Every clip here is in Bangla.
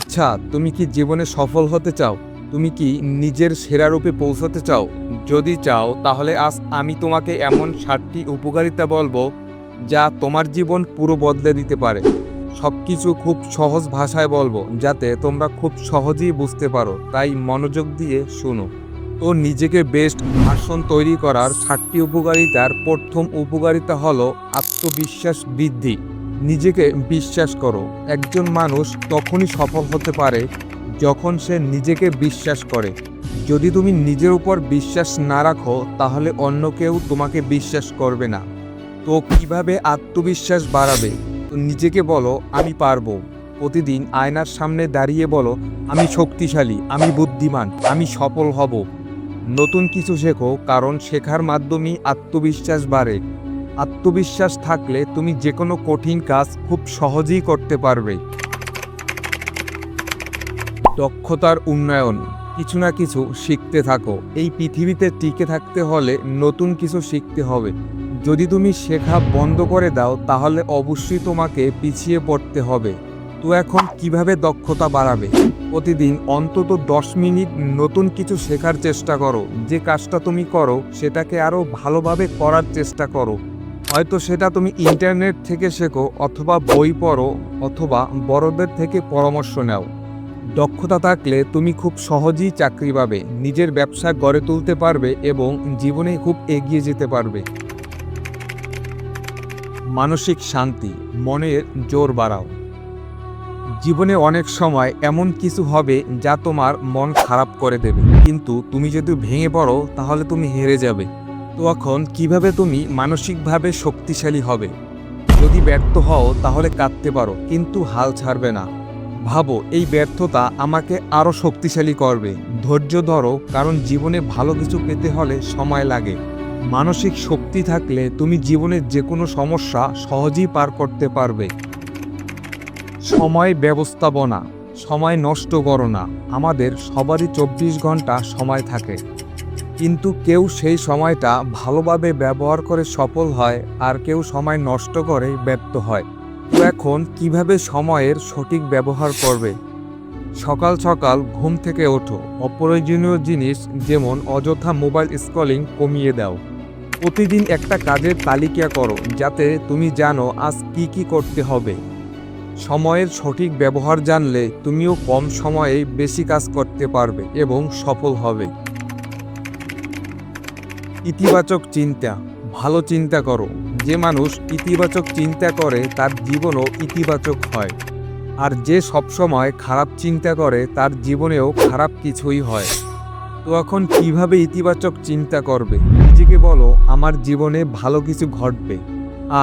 আচ্ছা, তুমি কি জীবনে সফল হতে চাও? তুমি কি নিজের সেরা রূপে পৌঁছাতে চাও? যদি চাও তাহলে আজ আমি তোমাকে এমন 7টি উপকারিতা বলবো যা তোমার জীবন পুরো বদলে দিতে পারে। সবকিছু খুব সহজ ভাষায় বলবো যাতে তোমরা খুব সহজেই বুঝতে পারো, তাই মনোযোগ দিয়ে শোনো। তো নিজেকে বেস্ট ভার্সন তৈরি করার 7টি উপকারিতার প্রথম উপকারিতা হলো আত্মবিশ্বাস বৃদ্ধি। নিজেকে বিশ্বাস করো। একজন মানুষ তখনই সফল হতে পারে যখন সে নিজেকে বিশ্বাস করে। যদি তুমি নিজের উপর বিশ্বাস না রাখো তাহলে অন্য কেউ তোমাকে বিশ্বাস করবে না। তো কিভাবে আত্মবিশ্বাস বাড়াবে? তো নিজেকে বলো, আমি পারবো। প্রতিদিন আয়নার সামনে দাঁড়িয়ে বলো, আমি শক্তিশালী, আমি বুদ্ধিমান, আমি সফল হব। নতুন কিছু শেখো, কারণ শেখার মাধ্যমেই আত্মবিশ্বাস বাড়ে। আত্মবিশ্বাস থাকলে তুমি যে কোনো কঠিন কাজ খুব সহজেই করতে পারবে। দক্ষতার উন্নয়ন। কিছু না কিছু শিখতে থাকো। এই পৃথিবীতে টিকে থাকতে হলে নতুন কিছু শিখতে হবে। যদি তুমি শেখা বন্ধ করে দাও তাহলে অবশ্যই তোমাকে পিছিয়ে পড়তে হবে। তো এখন কিভাবে দক্ষতা বাড়াবে? প্রতিদিন অন্তত 10 মিনিট নতুন কিছু শেখার চেষ্টা করো। যে কাজটা তুমি করো সেটাকে আরও ভালোভাবে করার চেষ্টা করো। হয়তো সেটা তুমি ইন্টারনেট থেকে শেখো, অথবা বই পড়ো, অথবা বড়দের থেকে পরামর্শ নাও। দক্ষতা থাকলে তুমি খুব সহজেই চাকরি পাবে, নিজের ব্যবসা গড়ে তুলতে পারবে এবং জীবনে খুব এগিয়ে যেতে পারবে। মানসিক শান্তি। মনের জোর বাড়াও। জীবনে অনেক সময় এমন কিছু হবে যা তোমার মন খারাপ করে দেবে, কিন্তু তুমি যদি ভেঙে পড়ো তাহলে তুমি হেরে যাবে। তো এখন কিভাবে তুমি মানসিকভাবে শক্তিশালী হবে? যদি ব্যর্থ হও তাহলে কাঁদতে পারো, কিন্তু হাল ছাড়বে না। ভাবো, এই ব্যর্থতা আমাকে আরও শক্তিশালী করবে। ধৈর্য ধরো, কারণ জীবনে ভালো কিছু পেতে হলে সময় লাগে। মানসিক শক্তি থাকলে তুমি জীবনের যে কোনো সমস্যা সহজেই পার করতে পারবে। সময় ব্যবস্থাপনা। সময় নষ্ট করো না। আমাদের সবারই 24 ঘন্টা সময় থাকে, কিন্তু কেউ সেই সময়টা ভালোভাবে ব্যবহার করে সফল হয়, আর কেউ সময় নষ্ট করে ব্যর্থ হয়। তো এখন কিভাবে সময়ের সঠিক ব্যবহার করবে? সকাল সকাল ঘুম থেকে ওঠো। অপ্রয়োজনীয় জিনিস যেমন অযথা মোবাইল স্ক্রলিং কমিয়ে দাও। প্রতিদিন একটা কাজের তালিকা করো, যাতে তুমি জানো আজ কি কি করতে হবে। সময়ের সঠিক ব্যবহার জানলে তুমিও কম সময়ে বেশি কাজ করতে পারবে এবং সফল হবে। ইতিবাচক চিন্তা। ভালো চিন্তা করো। যে মানুষ ইতিবাচক চিন্তা করে তার জীবনও ইতিবাচক হয়, আর যে সবসময় খারাপ চিন্তা করে তার জীবনেও খারাপ কিছুই হয়। তো এখন কিভাবে ইতিবাচক চিন্তা করবে? নিজেকে বলো, আমার জীবনে ভালো কিছু ঘটবে,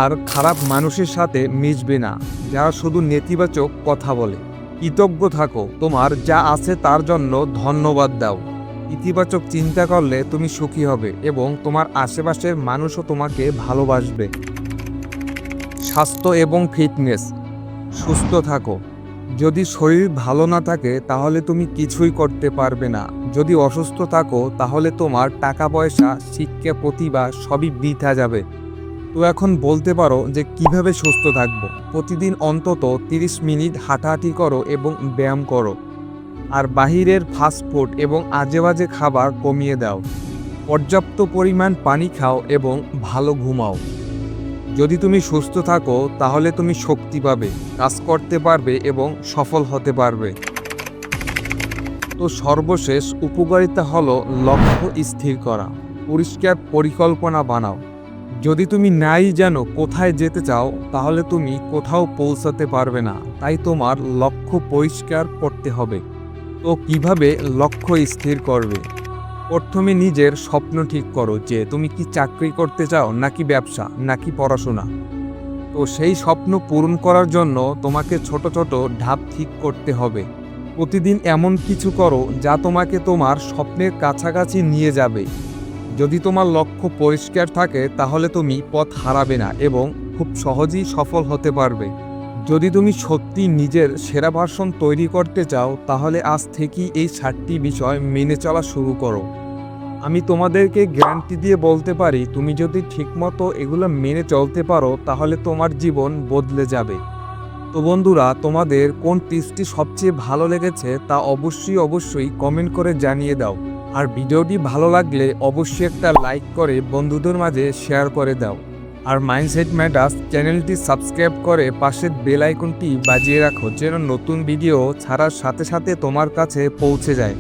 আর খারাপ মানুষের সাথে মিশবে না যারা শুধু নেতিবাচক কথা বলে। কৃতজ্ঞ থাকো, তোমার যা আছে তার জন্য ধন্যবাদ দাও। ইতিবাচক চিন্তা করলে তুমি সুখী হবে এবং তোমার আশেপাশের মানুষও তোমাকে ভালোবাসবে। স্বাস্থ্য এবং ফিটনেস। সুস্থ থাকো। যদি শরীর ভালো না থাকে তাহলে তুমি কিছুই করতে পারবে না। যদি অসুস্থ থাকো তাহলে তোমার টাকা পয়সা, শিক্ষা, প্রতিভা সবই বৃথা যাবে। তো এখন বলতে পারো যে কিভাবে সুস্থ থাকবো? প্রতিদিন অন্তত 30 মিনিট হাঁটাহাঁটি করো এবং ব্যায়াম করো। আর বাহিরের ফাস্টফুড এবং আজেবাজে খাবার কমিয়ে দাও। পর্যাপ্ত পরিমাণ পানি খাও এবং ভালো ঘুমাও। যদি তুমি সুস্থ থাকো তাহলে তুমি শক্তি পাবে, কাজ করতে পারবে এবং সফল হতে পারবে। তো সর্বশেষ উপকারিতা হলো লক্ষ্য স্থির করা। পরিষ্কার পরিকল্পনা বানাও। যদি তুমি নাই জানো কোথায় যেতে চাও তাহলে তুমি কোথাও পৌঁছাতে পারবে না, তাই তোমার লক্ষ্য পরিষ্কার করতে হবে। তো কিভাবে লক্ষ্য স্থির করবে? প্রথমে নিজের স্বপ্ন ঠিক করো যে তুমি কি চাকরি করতে চাও, নাকি ব্যবসা, নাকি পড়াশোনা। তো সেই স্বপ্ন পূরণ করার জন্য তোমাকে ছোট ছোট ধাপ ঠিক করতে হবে। প্রতিদিন এমন কিছু করো যা তোমাকে তোমার স্বপ্নের কাছাকাছি নিয়ে যাবে। যদি তোমার লক্ষ্য পরিষ্কার থাকে তাহলে তুমি পথ হারাবে না এবং খুব সহজেই সফল হতে পারবে। যদি তুমি সত্যি নিজের সেরা ভার্সন তৈরি করতে চাও তাহলে আজ থেকেই এই 7টি বিষয় মেনে চলা শুরু করো। আমি তোমাদেরকে গ্যারান্টি দিয়ে বলতে পারি, তুমি যদি ঠিকমতো এগুলো মেনে চলতে পারো তাহলে তোমার জীবন বদলে যাবে। তো বন্ধুরা, তোমাদের কোন টিপসটি সবচেয়ে ভালো লেগেছে তা অবশ্যই কমেন্ট করে জানিয়ে দাও। আর ভিডিওটি ভালো লাগলে অবশ্যই একটা লাইক করে বন্ধুদের মাঝে শেয়ার করে দাও। আর মাইন্ডসেট ম্যাটার্স চ্যানেলটি সাবস্ক্রাইব করে পাশের বেল আইকনটি বাজিয়ে রাখো, যেন নতুন ভিডিও ছাড়ার সাথে সাথে তোমার কাছে পৌঁছে যায়।